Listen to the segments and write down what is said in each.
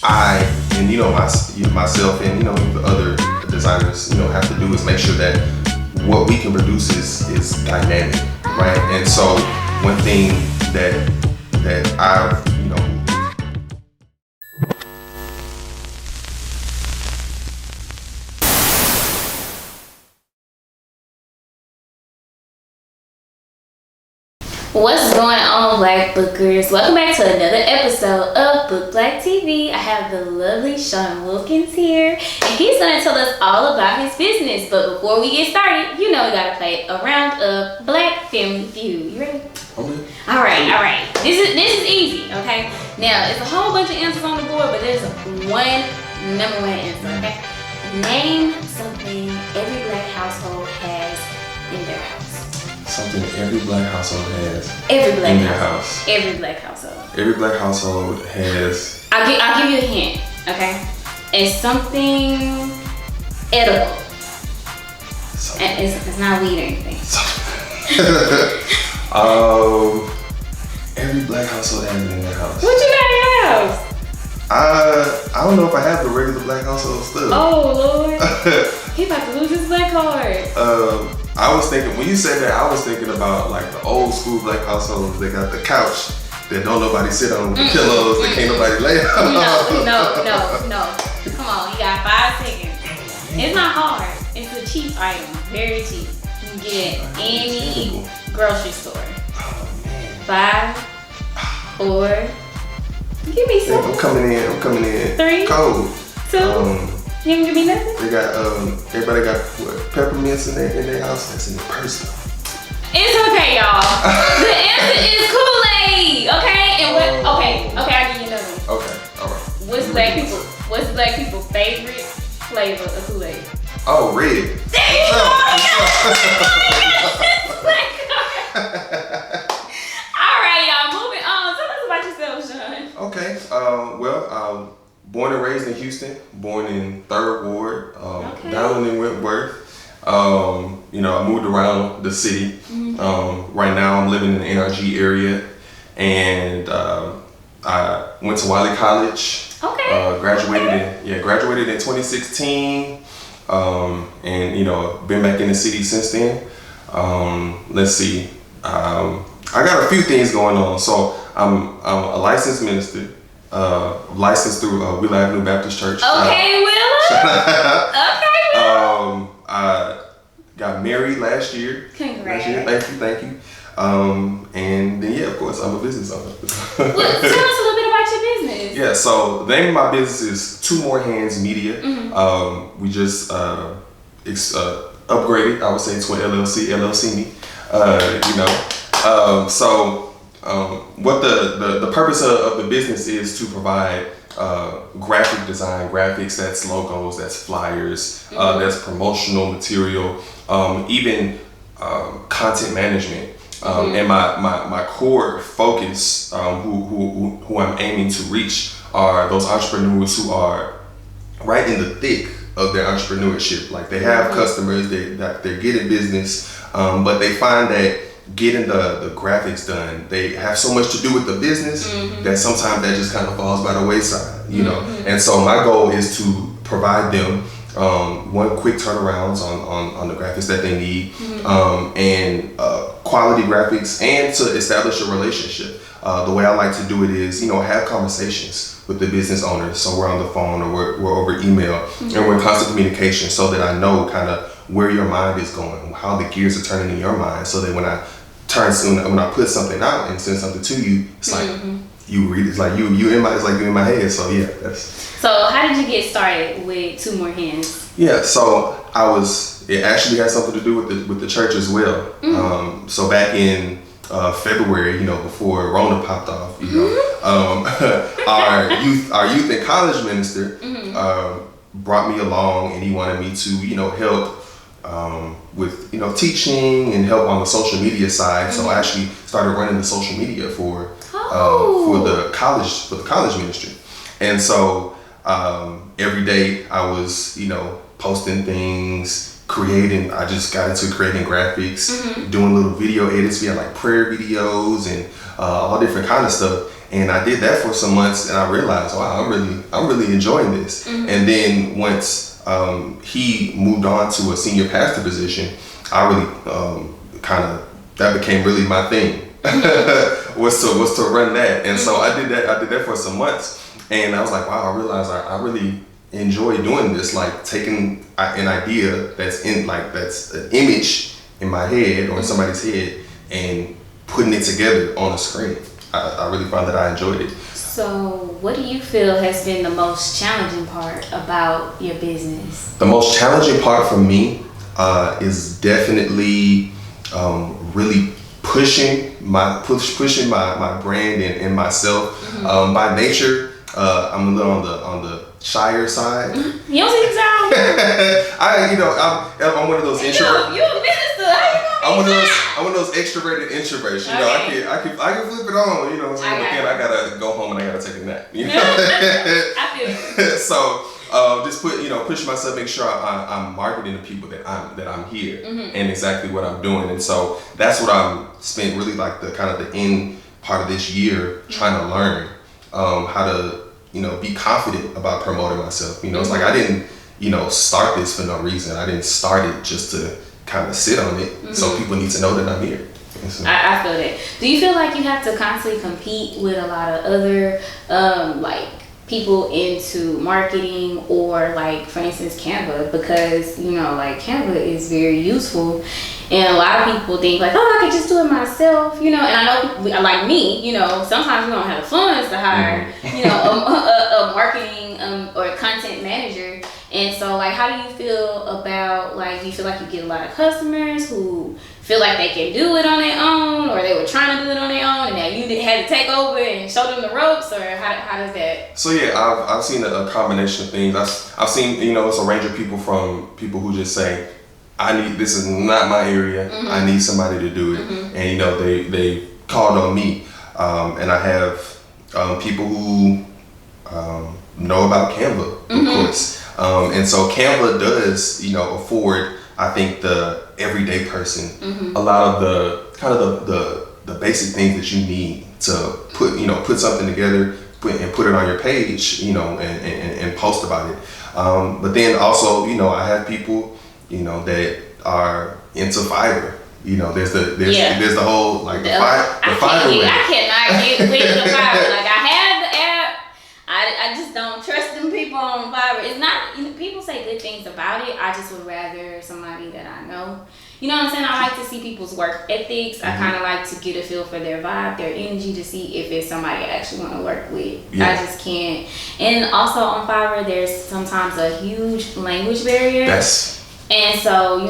and myself and the other designers have to do is make sure that what we can produce is dynamic, right? And so one thing that I've What's going on, Black Bookers? Welcome back to another episode of Book Black TV. I have the lovely Sean Wilkins here, and he's going to tell us all about his business. But before we get started, we got to play a round of Black Family Feud. You ready? Okay. All right. This is easy, okay? Now, it's a whole bunch of answers on the board, but there's one number one answer, okay? Name something every Black household has in their house. Something every Black household has Every Black in their household. house. Every Black household. Every Black household has. I'll give you a hint, okay? It's something edible. And it's not weed or anything. Every Black household has it in their house. What you got in your house? I don't know if I have the regular Black household stuff. Oh Lord, he about to lose his Black card. I was thinking, when you said that, I was thinking about like the old school Black households. They got the couch that don't nobody sit on with the pillows that can't nobody lay on. No. Come on, you got 5 seconds. It's not hard. It's a cheap item, very cheap. You can get it at any grocery store. Oh man. 5, 4. Give me some. I'm coming in. 3, Cold. 2. You ain't give me nothing? They got everybody got peppermints in their house. That's in the purse though. It's okay, y'all. The answer is Kool-Aid. Okay? And okay, I'll give you another one. Okay, alright. What's Black people's favorite flavor of Kool-Aid? Oh, red. There you go! Alright, y'all, moving on. Tell us about yourself, Sean. Okay. Born and raised in Houston, born in 3rd Ward, down in Wentworth. I moved around the city. Right now I'm living in the NRG area, and I went to Wiley College. Okay. Graduated in 2016, and been back in the city since then. Let's see. I got a few things going on. So I'm a licensed minister. Licensed through Wheeler Avenue Baptist Church. Okay, Wheeler. I got married last year. Congrats. Thank you. And then of course, I'm a business owner. Well, tell us a little bit about your business. Yeah, so the name of my business is Two More Hands Media. We just upgraded, I would say, to an LLC me. What the purpose of the business is to provide graphic design, graphics, that's logos, that's flyers, that's promotional material, even content management. And my core focus, who I'm aiming to reach, are those entrepreneurs who are right in the thick of their entrepreneurship. Like they have customers, they're getting business, but they find that getting the graphics done, they have so much to do with the business that sometimes that just kind of falls by the wayside, And so my goal is to provide them one quick turnarounds on the graphics that they need, and quality graphics, and to establish a relationship. The way I like to do it is, have conversations with the business owners. So we're on the phone or we're over email, and we're in constant communication, so that I know kind of where your mind is going, how the gears are turning in your mind, so that when I put something out and send something to you, it's like you read, it's like you in my head. So yeah, that's. So how did you get started with Two More Hands? Yeah, so it actually had something to do with the church as well. So back in February, before Rona popped off, our youth and college minister brought me along, and he wanted me to help with teaching and help on the social media side. So I actually started running the social media for the college ministry, and so every day I was posting things, creating. I just got into creating graphics, doing little video edits. We had like prayer videos and all different kind of stuff. And I did that for some months, and I realized, wow, I'm really enjoying this. And then once he moved on to a senior pastor position, I really that became really my thing. was to run that. And so I did that for some months, and I was like, wow, I realized I really enjoy doing this, like taking an idea that's an image in my head or in somebody's head and putting it together on a screen. I really found that I enjoyed it. So what do you feel has been the most challenging part about your business? The most challenging part for me is definitely really pushing my brand and myself. By nature, I'm a little on the shyer side. You don't think so? I'm one of those introverts. You a minister? How you I'm one of those extroverted introverts. You know, I can flip it on. You know what I'm saying? But then I gotta go home and I gotta take a nap. You know? I feel you. So just push myself, make sure I'm marketing to people that I'm here and exactly what I'm doing. And so that's what I'm spent really like the end part of this year trying to learn how to be confident about promoting myself. It's like I didn't start this for no reason. I didn't start it just to kind of sit on it. So people need to know that I'm here. So. I feel that. Do you feel like you have to constantly compete with a lot of other people into marketing, or like for instance Canva, because Canva is very useful, and a lot of people think like, oh, I could just do it myself, and I know like me, sometimes we don't have the funds to hire a marketing or content manager. And so like, how do you feel about, like, do you feel like you get a lot of customers who feel like they can do it on their own, or they were trying to do it on their own and now you had to take over and show them the ropes, or how does that? So yeah, I've seen a combination of things. I've seen, it's a range of people, from people who just say, this is not my area, I need somebody to do it. And they called on me. And I have people who know about Canva, of course. And so Canva does, afford, I think, the everyday person a lot of the kind of the basic things that you need to put something together, put it on your page, and post about it. But then also, I have people, that are into Fiverr. There's the whole like the Fiverr. I cannot get with the Fiverr. Like, I have the app. I just don't trust them people on Fiverr. It's not, people say good things about it. I just would rather somebody that I know. You know what I'm saying? I like to see people's work ethics. I kind of like to get a feel for their vibe, their energy, to see if it's somebody I actually want to work with. Yeah. I just can't. And also on Fiverr, there's sometimes a huge language barrier. And so,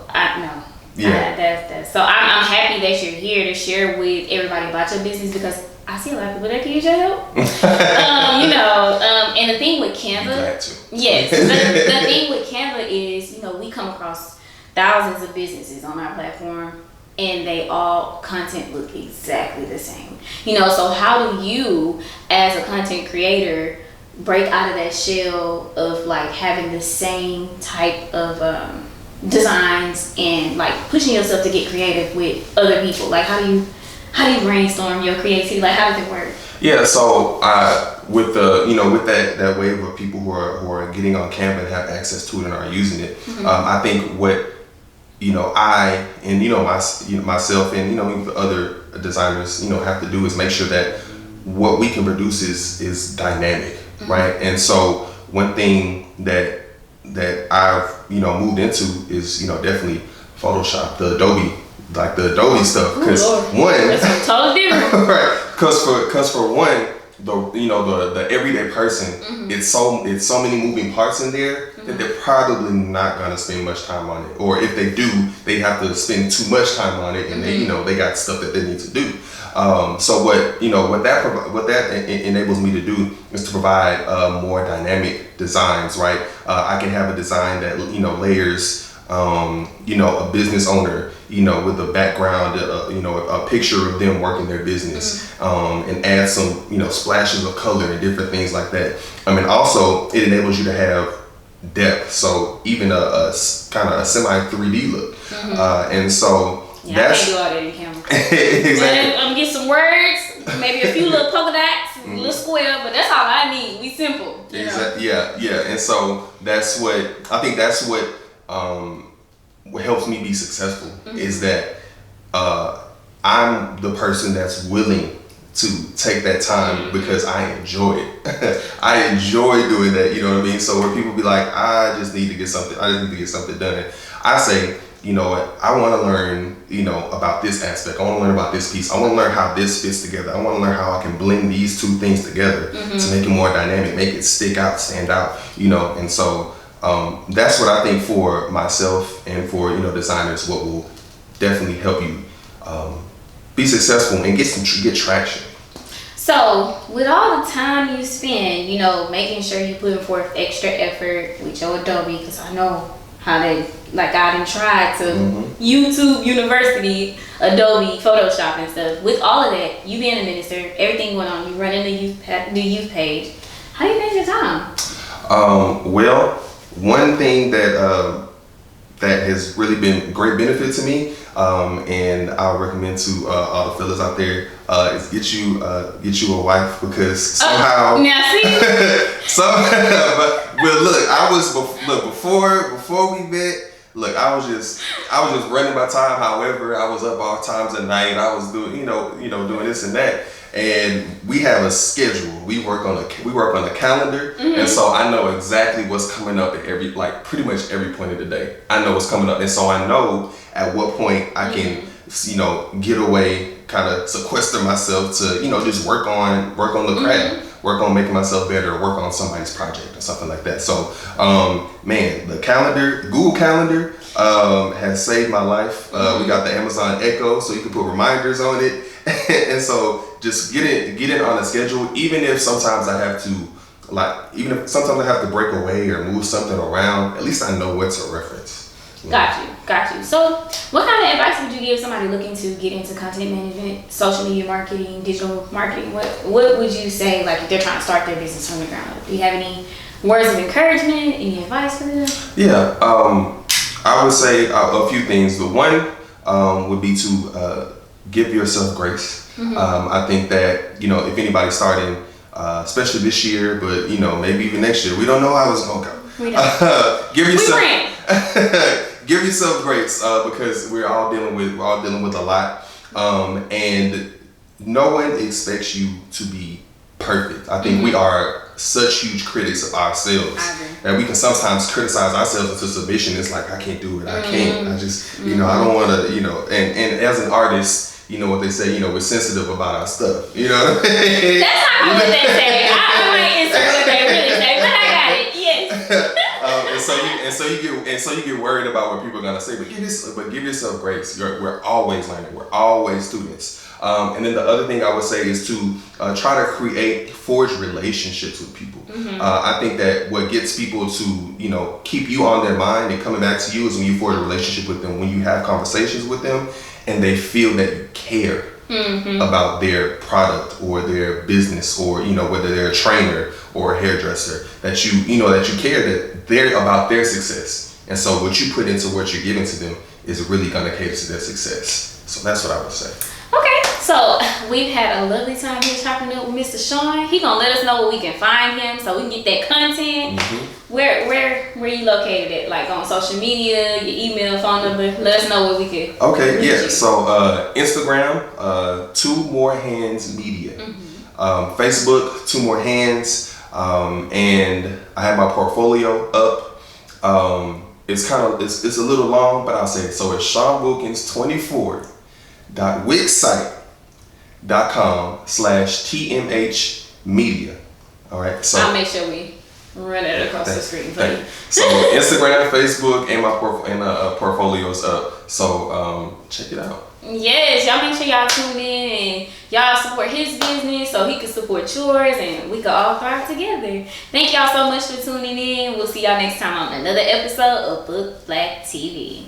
I know. Yeah. So I'm happy that you're here to share with everybody about your business, because I see a lot of people that can use your help. And the thing with Canva, yes, the thing with Canva is, we come across thousands of businesses on our platform, and they all content look exactly the same. So how do you, as a content creator, break out of that shell of like having the same type of designs and like pushing yourself to get creative with other people? Like, how do you brainstorm your creativity? Like, how does it work? Yeah, so with that wave of people who are getting on Canva and have access to it and are using it, I think what I and myself and even the other designers have to do is make sure that what we can produce is dynamic, right? And so one thing that I've moved into is definitely Photoshop, the Adobe stuff, because that's totally different, right? Because for one, the everyday person, it's so many moving parts in there that they're probably not gonna spend much time on it, or if they do, they have to spend too much time on it, and they got stuff that they need to do. So what that enables me to do is to provide more dynamic designs, right? I can have a design that layers a business owner, with a background, a picture of them working their business, and add some, splashes of color and different things like that. Also it enables you to have depth, so even a kind of a semi 3D look, and so that's. I can't do all that in Canva. Exactly. Get some words. maybe a few little polka dots, a little square, but that's all I need. We simple. Exactly. Yeah. And so that's what I think. That's what helps me be successful is that I'm the person that's willing to take that time because I enjoy it. I enjoy doing that. You know what I mean? So where people be like, I just need to get something done. And I say, you know what? I want to learn, about this aspect. I want to learn about this piece. I want to learn how this fits together. I want to learn how I can blend these two things together to make it more dynamic, make it stick out, stand out, And so that's what I think for myself and for, designers, what will definitely help you be successful and get traction. So, with all the time you spend, making sure you're putting forth extra effort with your Adobe, because I know how they, I done tried to YouTube University, Adobe, Photoshop and stuff. With all of that, you being a minister, everything going on, you running the youth page. How do you manage your time? Well, one thing that has really been great benefit to me, and I'll recommend to all the fellas out there, is get you a wife, because somehow now see but look, before we met, look, I was just running my time. However, I was up all times at night. I was doing doing this and that. And we have a schedule. We work on a calendar, and so I know exactly what's coming up at pretty much every point of the day. I know what's coming up, and so I know at what point I can, get away, kind of sequester myself to, just work on the craft, work on making myself better, work on somebody's project or something like that. So, the calendar, Google Calendar, has saved my life. We got the Amazon Echo, so you can put reminders on it. And so just get it on a schedule, even if sometimes I have to break away or move something around, at least I know what to reference. Got you. So what kind of advice would you give somebody looking to get into content management, social media marketing, digital marketing? What would you say, if they're trying to start their business from the ground up? Do you have any words of encouragement, any advice for them? Yeah, I would say a few things. The one would be to give yourself grace. I think that, if anybody's starting, especially this year, but, maybe even next year, we don't know how it's going to go. Give yourself grace, because we're all dealing with a lot. And no one expects you to be perfect. I think we are such huge critics of ourselves that we can sometimes criticize ourselves into submission. It's like, I can't do it. I can't. I just, I don't want to, and as an artist, what they say, we're sensitive about our stuff. You know what I mean? That's not what they say. I might answer what they really say, but I got it. Yes. And so you get worried about what people are gonna say, but give yourself grace. We're always learning. We're always students. And then the other thing I would say is to try to forge relationships with people. I think that what gets people to keep you on their mind and coming back to you is when you forge a relationship with them, when you have conversations with them, and they feel that you care about their product or their business, or whether they're a trainer or a hairdresser, that you care, that they're about their success. And so what you put into what you're giving to them is really going to cater to their success. So that's what I would say. Okay, so we've had a lovely time here chopping up with Mr. Sean. He gonna let us know where we can find him so we can get that content. Where you located at? On social media, your email, phone number. Let us know where we can. Okay, yeah. So Instagram, 2 More Hands Media. Facebook, 2 More Hands. And I have my portfolio up. It's it's a little long, but I'll say it. So it's Sean Wilkins 24.wixsite.com/TMH media. All right. So I'll make sure we run it across the screen for you. So Instagram, Facebook, and my portfolio's up. So check it out. Yes, y'all make sure y'all tune in and y'all support his business so he can support yours and we can all thrive together. Thank y'all so much for tuning in. We'll see y'all next time on another episode of Book Black TV.